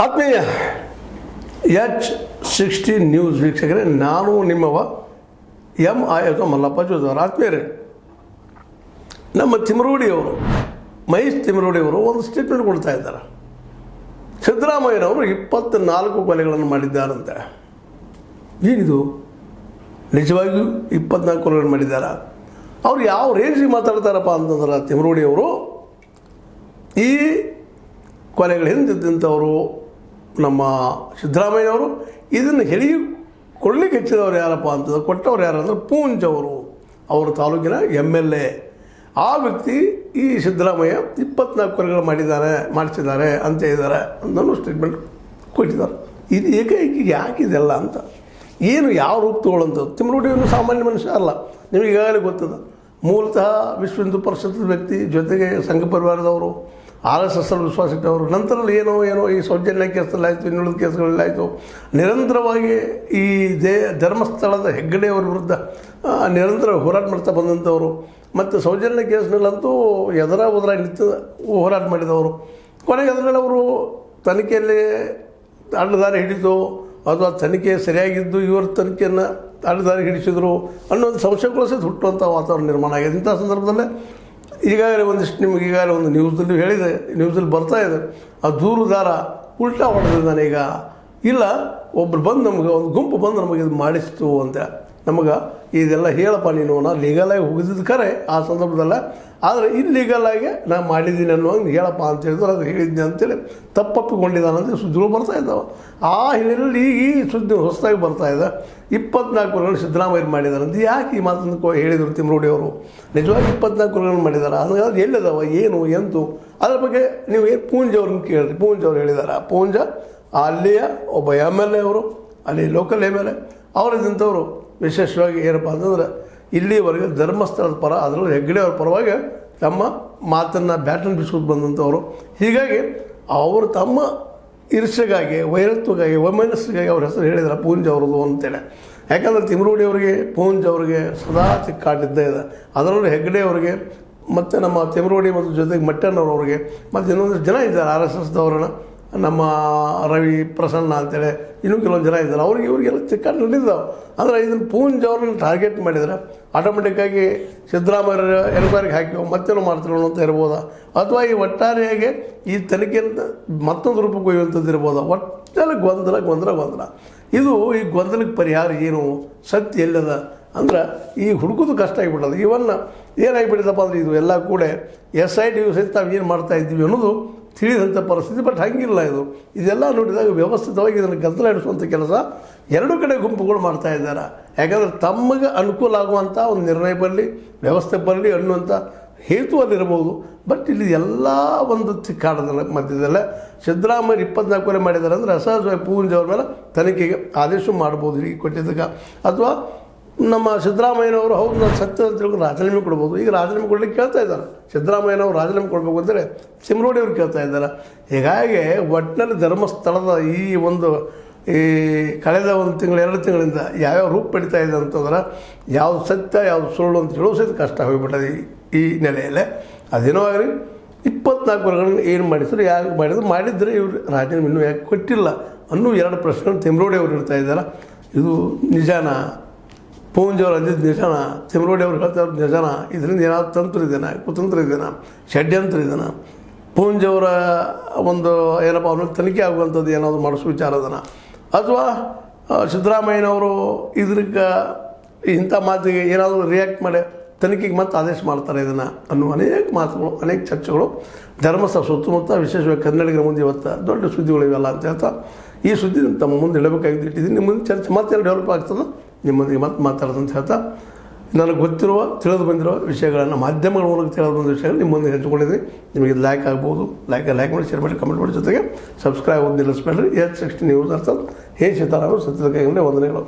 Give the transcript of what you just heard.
ಆತ್ಮೀಯ H60 news ವೀಕ್ಷಕರೇ, ನಾನು ನಿಮ್ಮವ MIS ಮಲ್ಲಪ್ಪ ಜೋದವರು. ಆತ್ಮೀಯರೇ, ನಮ್ಮ ತಿಮರೋಡಿಯವರು ಮಹೇಶ್ ತಿಮರೋಡಿಯವರು ಒಂದು ಸ್ಟೇಟ್ಮೆಂಟ್ ಕೊಡ್ತಾ ಇದ್ದಾರೆ. ಸಿದ್ದರಾಮಯ್ಯನವರು 24 ಕೊಲೆಗಳನ್ನು ಮಾಡಿದ್ದಾರಂತೆ. ಏನಿದು? ನಿಜವಾಗಿಯೂ 24 ಕೊಲೆಗಳನ್ನು ಮಾಡಿದ್ದಾರಾ? ಅವ್ರು ಯಾವ ರೇಂಜಿಗೆ ಮಾತಾಡ್ತಾರಪ್ಪ ಅಂತಂದ್ರೆ, ತಿಮರೋಡಿಯವರು ಈ ಕೊಲೆಗಳು ಹಿಂದಿದ್ದಂಥವರು ನಮ್ಮ ಸಿದ್ದರಾಮಯ್ಯನವರು ಇದನ್ನು ಹೆರಿಗೆ ಕೊಡಲಿಕ್ಕೆ ಹೆಚ್ಚಿದವರು ಯಾರಪ್ಪ ಅಂತಂದ್ರೆ, ಕೊಟ್ಟವ್ರು ಯಾರಂದ್ರೆ ಪೂಂಜ್ ಅವರು, ಅವರ ತಾಲೂಕಿನ MLA. ಆ ವ್ಯಕ್ತಿ ಈ ಸಿದ್ದರಾಮಯ್ಯ 24 ಕೊಲೆಗಳು ಮಾಡಿಸಿದ್ದಾರೆ ಅಂತ ಇದ್ದಾರೆ ಅನ್ನೋ ಸ್ಟೇಟ್ಮೆಂಟ್ ಕೊಟ್ಟಿದ್ದಾರೆ. ಇದು ಏಕೈಕಿ ಯಾಕಿದೆಲ್ಲ ಅಂತ, ಏನು ಯಾವ ರೂಪ ತಗೊಳ್ಳೋಂಥದ್ದು. ತಿಮರೋಡಿಯನ್ನು ಸಾಮಾನ್ಯ ಮನುಷ್ಯ ಅಲ್ಲ, ನಿಮಗೆ ಈಗಾಗಲೇ ಗೊತ್ತದ. ಮೂಲತಃ ವಿಶ್ವ ಹಿಂದೂ ಪರಿಷತ್ ವ್ಯಕ್ತಿ, ಜೊತೆಗೆ ಸಂಘ ಪರಿವಾರದವರು, RSS ವಿಶ್ವಾಸ ಇಟ್ಟವರು. ನಂತರದಲ್ಲಿ ಏನೋ ಈ ಸೌಜನ್ಯ ಕೇಸಲ್ಲಾಯಿತು, ಇನ್ನುಳಿದ ಕೇಸ್ಗಳಲ್ಲಾಯಿತು. ನಿರಂತರವಾಗಿ ಈ ಧರ್ಮಸ್ಥಳದ ಹೆಗ್ಗಡೆಯವರ ವಿರುದ್ಧ ನಿರಂತರ ಹೋರಾಟ ಮಾಡ್ತಾ ಬಂದಂಥವರು. ಮತ್ತು ಸೌಜನ್ಯ ಕೇಸ್ನಲ್ಲಂತೂ ಎದರ ನಿಂತು ಹೋರಾಟ ಮಾಡಿದವರು. ಕೊನೆಗೆ ಅದರಲ್ಲಿ ಅವರು ತನಿಖೆಯಲ್ಲಿ ಅಡ್ಡದಾರಿ ಹಿಡಿದು ಅಥವಾ ತನಿಖೆ ಸರಿಯಾಗಿದ್ದು ಇವರು ತನಿಖೆಯನ್ನು ಅಡ್ಡದಾರಿ ಹಿಡಿಸಿದರು ಅನ್ನೋದು ಸಂಶಯಗಳು ಸಹಿತ ಹುಟ್ಟುವಂಥ ವಾತಾವರಣ ನಿರ್ಮಾಣ ಆಗಿದೆ. ಇಂಥ ಸಂದರ್ಭದಲ್ಲೇ ಈಗಾಗಲೇ ಒಂದಿಷ್ಟು ನಿಮಗೆ ಈಗಾಗಲೇ ಒಂದು ನ್ಯೂಸಲ್ಲಿ ಹೇಳಿದೆ, ನ್ಯೂಸಲ್ಲಿ ಬರ್ತಾ ಇದೆ, ಆ ದೂರುದಾರ ಉಲ್ಟಾ ಹೊಡೆದಿದ್ದಾನೆ. ಈಗ ಇಲ್ಲ, ಒಬ್ರು ಬಂದು ನಮಗೆ ಒಂದು ಗುಂಪು ಬಂದು ನಮಗೆ ಇದು ಮಾಡಿಸ್ತು ಅಂತ ನಮಗೆ ಇದೆಲ್ಲ ಹೇಳಪ್ಪ ನೀನು, ನಾನು ಲೀಗಲಾಗಿ ಹೋಗಿದ್ದು ಖರೆ ಆ ಸಂದರ್ಭದಲ್ಲ, ಆದರೆ ಇಲ್ಲೀಗಲಾಗಿ ನಾನು ಮಾಡಿದ್ದೀನಿ ಅನ್ನೋಂಗೆ ಹೇಳಪ್ಪ ಅಂತ ಹೇಳಿದ್ರು. ಅದು ಹೇಳಿದ್ದೆ ಅಂತೇಳಿ ತಪ್ಪಪ್ಪಿಕೊಂಡಿದ್ದಾನಂತ ಸುದ್ದಿಗಳು ಬರ್ತಾ ಇದ್ದಾವೆ. ಆ ಹಿನ್ನೆಲೆಯಲ್ಲಿ ಈ ಸುದ್ದಿ ಹೊಸದಾಗಿ ಬರ್ತಾ ಇದೆ. 24 ಕೊಲೆಗಳು ಸಿದ್ದರಾಮಯ್ಯ ಮಾಡಿದ್ದಾರೆ. ಯಾಕೆ ಈ ಮಾತನ್ನು ಹೇಳಿದರು ತಿಮರೋಡಿಯವರು? ನಿಜವಾಗಿ 24 ಕೊಲೆಗಳನ್ನು ಮಾಡಿದ್ದಾರೆ. ಅದು ಎಲ್ಲಿದಾವ, ಏನು ಎಂತು, ಅದ್ರ ಬಗ್ಗೆ ನೀವು ಏನು ಪೂಂಜ್ ಅವ್ರನ್ನ ಕೇಳಿರಿ. ಪೂಂಜ್ ಅವ್ರು ಹೇಳಿದ್ದಾರೆ. ಪೂಂಜ ಅಲ್ಲಿಯ ಒಬ್ಬ MLA ಅವರು, ಅಲ್ಲಿ ಲೋಕಲ್ MLA ಅವರಿದ್ದಂಥವ್ರು. ವಿಶೇಷವಾಗಿ ಏನಪ್ಪ ಅಂತಂದ್ರೆ, ಇಲ್ಲಿವರೆಗೆ ಧರ್ಮಸ್ಥಳದ ಪರ, ಅದರಲ್ಲೂ ಹೆಗ್ಗಡೆಯವ್ರ ಪರವಾಗಿ ತಮ್ಮ ಮಾತನ್ನು ಬ್ಯಾಟನ್ ಬಿಸ್ಕೋದು ಬಂದಂಥವ್ರು. ಹೀಗಾಗಿ ಅವರು ತಮ್ಮ ಈರ್ಷೆಗಾಗಿ, ವೈರತ್ವಗಾಗಿ, ವೈಮನಸ್ಸಿಗಾಗಿ ಅವ್ರ ಹೆಸರು ಹೇಳಿದ್ದಾರೆ ಪೂಂಜ್ ಅವ್ರದ್ದು ಅಂತೇಳಿ. ಯಾಕಂದರೆ ತಿಮರೋಡಿಯವರಿಗೆ, ಪೂಂಜ್ ಅವರಿಗೆ ಸದಾ ಚಿಕ್ಕಾಟಿದ್ದೇ ಇದೆ. ಅದರಲ್ಲೂ ಹೆಗ್ಗಡೆಯವರಿಗೆ ಮತ್ತು ನಮ್ಮ ತಿಮರೋಡಿ ಮತ್ತು ಜೊತೆಗೆ ಮಟ್ಟಣ್ಣವ್ರವ್ರಿಗೆ ಮತ್ತು ಇನ್ನೊಂದು ಜನ ಇದ್ದಾರೆ RSSದವ್ರನ್ನ, ನಮ್ಮ ರವಿ ಪ್ರಸನ್ನ ಅಂತೇಳಿ ಇನ್ನೂ ಕೆಲವೊಂದು ಜನ ಇದ್ದಾರೆ. ಇವ್ರಿಗೆಲ್ಲ ಚಿಕ್ಕಾಟು ನಡೆದಿದ್ದಾವೆ. ಅಂದರೆ ಇದನ್ನು ಪೂಂಜ್ ಅವ್ರನ್ನ ಟಾರ್ಗೆಟ್ ಮಾಡಿದರೆ ಆಟೋಮೆಟಿಕ್ಕಾಗಿ ಸಿದ್ದರಾಮಯ್ಯ ಎನ್ಕ್ವೈರಿಗೆ ಹಾಕಿ ಮತ್ತೇನೋ ಮಾಡ್ತಿರೋಣ ಅಂತ ಇರ್ಬೋದಾ, ಅಥವಾ ಈ ಒಟ್ಟಾರೆಯಾಗಿ ಈ ತನಿಖೆಯಿಂದ ಮತ್ತೊಂದು ರೂಪಕ್ಕೆ ಒಯ್ಯುವಂಥದ್ದು ಇರ್ಬೋದಾ. ಒಟ್ಟಲ್ಲಿ ಗೊಂದಲ. ಇದು ಈ ಗೊಂದಲಕ್ಕೆ ಪರಿಹಾರ ಏನು, ಸತ್ಯ ಎಲ್ಲದ ಅಂದ್ರೆ ಈ ಹುಡುಕೋದು ಕಷ್ಟ ಆಗಿಬಿಟ್ಟದು. ಇವನ್ನ ಏನಾಗಿಬಿಟ್ಟಿದಪ್ಪ ಅಂದರೆ, ಇದು ಎಲ್ಲ ಕೂಡ SIT ಸಹಿತ ನಾವು ಏನು ಮಾಡ್ತಾಯಿದ್ದೀವಿ ಅನ್ನೋದು ತಿಳಿದಂಥ ಪರಿಸ್ಥಿತಿ. ಬಟ್ ಹಂಗಿಲ್ಲ. ಇದೆಲ್ಲ ನೋಡಿದಾಗ ವ್ಯವಸ್ಥಿತವಾಗಿ ಇದನ್ನು ಗದ್ದಲ ಹಿಡಿಸುವಂಥ ಕೆಲಸ ಎರಡೂ ಕಡೆ ಗುಂಪುಗಳು ಮಾಡ್ತಾ ಇದ್ದಾರೆ. ಯಾಕಂದರೆ ತಮಗೆ ಅನುಕೂಲ ಆಗುವಂಥ ಒಂದು ನಿರ್ಣಯ ಬರಲಿ, ವ್ಯವಸ್ಥೆ ಬರಲಿ ಅನ್ನುವಂಥ ಹೇತು ಅಲ್ಲಿರ್ಬೋದು. ಬಟ್ ಇಲ್ಲಿ ಎಲ್ಲ ಒಂದು ಚಿಕ್ಕಾಡದ ಮಧ್ಯದಲ್ಲೇ ಸಿದ್ದರಾಮಯ್ಯ 24 ಕೊಲೆ ಮಾಡಿದ್ದಾರೆ ಅಂದರೆ ಅಸಹಜವಾಗಿ ಪೂಂಜ್ ಅವ್ರ ಮೇಲೆ ತನಿಖೆಗೆ ಆದೇಶ ಮಾಡ್ಬೋದು ಈಗ ಕೊಟ್ಟಿದ್ದಕ್ಕೆ. ಅಥವಾ ನಮ್ಮ ಸಿದ್ದರಾಮಯ್ಯನವರು ಹೌದು ನಾನು ಸತ್ಯ ಅಂತ ತಿಳ್ಕೊಂಡು ರಾಜೀನಾಮೆ ಕೊಡ್ಬೋದು. ಈಗ ರಾಜೀನಾಮೆ ಕೊಡಲಿಕ್ಕೆ ಕೇಳ್ತಾ ಇದ್ದಾರೆ. ಸಿದ್ದರಾಮಯ್ಯನವರು ರಾಜೀನಾಮೆ ಕೊಡಬೇಕು ಅಂತೇಳಿ ತಿಮರೋಡಿಯವ್ರು ಕೇಳ್ತಾ ಇದ್ದಾರೆ. ಹೀಗಾಗಿ ಒಟ್ಟಿನಲ್ಲಿ ಧರ್ಮಸ್ಥಳದ ಈ ಕಳೆದ 1 ತಿಂಗಳು 2 ತಿಂಗಳಿಂದ ಯಾವ್ಯಾವ ರೂಪ ಪಡಿತಾ ಇದೆ ಅಂತಂದ್ರೆ, ಯಾವುದು ಸತ್ಯ ಯಾವುದು ಸುಳ್ಳು ಅಂತ ಹೇಳೋ ಸಹಿತ ಕಷ್ಟ ಹೋಗಿಬಿಟ್ಟದೆ ಈ ನೆಲೆಯಲ್ಲೇ. ಅದೇನೋ ಆಗಲಿ, 24 ಕೊಲೆಗಳನ್ನು ಏನು ಮಾಡಿದ್ರು, ಯಾಕೆ ಮಾಡಿದ್ರೆ ಇವರು ರಾಜೀನಾಮೆ ಇನ್ನೂ ಯಾಕೆ ಕೊಟ್ಟಿಲ್ಲ ಅನ್ನೋ 2 ಪ್ರಶ್ನೆಗಳು ತಿಮರೋಡಿಯವ್ರು ಇಡ್ತಾ ಇದ್ದಾರೆ. ಇದು ನಿಜಾನ? ಪೂಂಜ್ ಅವ್ರು ಅಂದಿದ್ದು ನಿಜಾನ? ತಿಮರೋಡಿ ಅವ್ರು ಹೇಳ್ತಾ ಇರೋದು ನಿಜಾನ? ಇದರಿಂದ ಏನಾದ್ರು ತಂತ್ರ ಇದೆಯಾ, ಕುತಂತ್ರ ಇದೆಯಾ, ಷಡ್ಯಂತ್ರ ಇದೆಯಾ? ಪೂಂಜ್ ಅವರ ಒಂದು ಏನಪ್ಪ ಅವ್ರ ತನಿಖೆ ಆಗುವಂಥದ್ದು ಏನಾದರೂ ಮಾಡಿಸೋ ವಿಚಾರ ಅದನ್ನು, ಅಥವಾ ಸಿದ್ದರಾಮಯ್ಯನವರು ಇದಕ್ಕೆ ಇಂಥ ಮಾತಿಗೆ ಏನಾದರೂ ರಿಯಾಕ್ಟ್ ಮಾಡಿ ತನಿಖೆಗೆ ಮತ್ತೆ ಆದೇಶ ಮಾಡ್ತಾರೆ ಇದನ್ನು ಅನ್ನುವ ಅನೇಕ ಮಾತುಗಳು, ಅನೇಕ ಚರ್ಚೆಗಳು ಧರ್ಮಸ್ಥಳ ಸುತ್ತಮುತ್ತ, ವಿಶೇಷವಾಗಿ ಕನ್ನಡಿಗರ ಮುಂದೆ ಇವತ್ತು ದೊಡ್ಡ ಸುದ್ದಿಗಳು ಇವೆಲ್ಲ ಅಂತ ಹೇಳ್ತಾ ಈ ಸುದ್ದಿ ತಮ್ಮ ಮುಂದೆ ಇಡಬೇಕಾಗಿದ್ದು ಇಟ್ಟಿದ್ದೀನಿ. ನಿಮ್ಮ ಮುಂದೆ ಚರ್ಚೆ ಮತ್ತೆ ಡೆವಲಪ್ ಆಗ್ತದೆ, ನಿಮ್ಮೊಂದಿಗೆ ಮತ್ತೆ ಮಾತಾಡೋದಂತ ಹೇಳ್ತಾ, ನನಗೆ ಗೊತ್ತಿರುವ ತಿಳಿದು ಬಂದಿರೋ ವಿಷಯಗಳನ್ನು, ಮಾಧ್ಯಮಗಳ ಮೂಲಕ ತಿಳಿದು ಬಂದ ವಿಷಯಗಳು ನಿಮ್ಮ ಮುಂದೆ ಹಂಚಿಕೊಂಡಿದ್ದೀನಿ. ನಿಮಗೆ ಲೈಕ್ ಆಗ್ಬೋದು, ಲೈಕ್ ಮಾಡಿ, ಶೇರ್ ಮಾಡಿ, ಕಮೆಂಟ್ ಮಾಡಿ, ಜೊತೆಗೆ ಸಬ್ಸ್ಕ್ರೈಬ್ ನಿಲ್ಲಿಸ್ಬೇಡ್ರಿ. H60 ನ್ಯೂಸ್ ಅರ್ಥ ಹೇ ಸೀತಾರಾಮ ಸತ್ಯದ ಕೈಗೊಂಡೆ ವಂದನೆಗಳು.